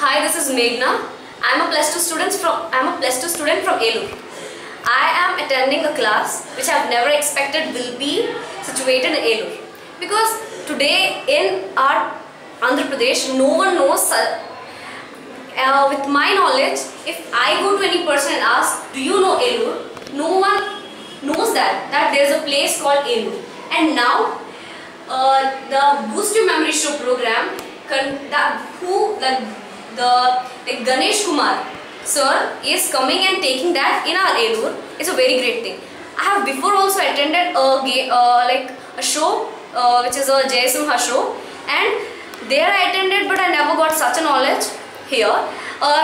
Hi, this is Meghna. I'm a plus 2 student from Elur. I am attending a class which I have never expected will be situated in Elur, because today in our Andhra Pradesh no one knows. With my knowledge, if I go to any person and ask, do you know Elur? No one knows that there is a place called Elur. And now the Boost Your Memory Show program, the Ganesh Kumar sir is coming and taking that in our Elur. It's a very great thing. I have before also attended a show which is a Jai Simha show, and there I attended, but I never got such a knowledge here.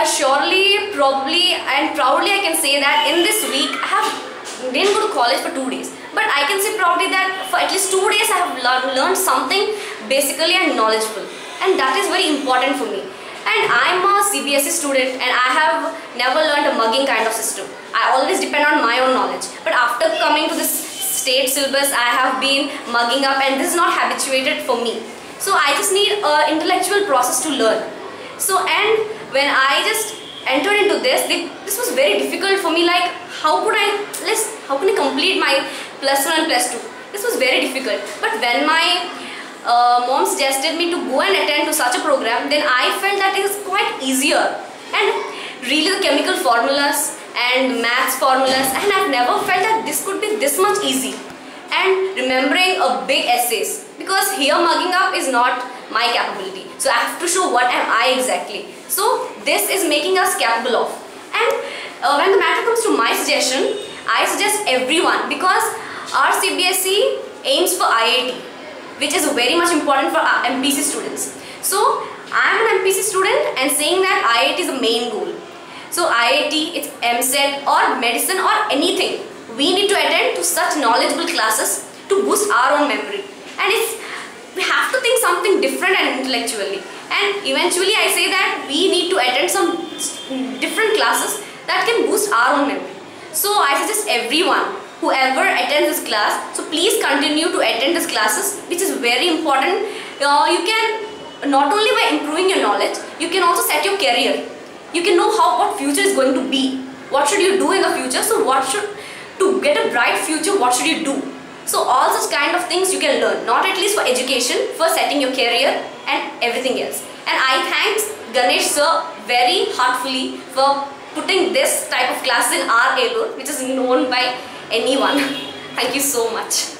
Surely, probably and proudly I can say that in this week I didn't go to college for 2 days, but I can say proudly that for at least 2 days I have learned something basically and knowledgeable, and that is very important for me. And I'm a CBSE student and I have never learned a mugging kind of system. I always depend on my own knowledge, but after coming to this state syllabus I have been mugging up, and this is not habituated for me. So I just need an intellectual process to learn. So, and when I just entered into this was very difficult for me. Like, how can I complete my +1 and +2? This was very difficult. But when my mom suggested me to go and attend to such a program, then I felt that it is quite easier. And really the chemical formulas and maths formulas, and I've never felt that this could be this much easy. And remembering a big essays, because here mugging up is not my capability. So I have to show what am I exactly. So this is making us capable of. And when the matter comes to my suggestion, I suggest everyone, because our CBSE aims for IIT, which is very much important for our MPC students. So I am an MPC student and saying that IIT is the main goal. So IIT, it's MCET or medicine or anything, we need to attend to such knowledgeable classes to boost our own memory. And we have to think something different and intellectually. And eventually I say that we need to attend some different classes that can boost our own memory. So I suggest everyone, whoever attends this class, so please continue to attend these classes, which is very important. You can, not only by improving your knowledge, you can also set your career. You can know what future is going to be. What should you do in the future? So to get a bright future, what should you do? So all such kind of things you can learn, not at least for education, for setting your career and everything else. And I thank Ganesh sir very heartfully for putting this type of classes in our Elur, which is known by anyone. Thank you so much.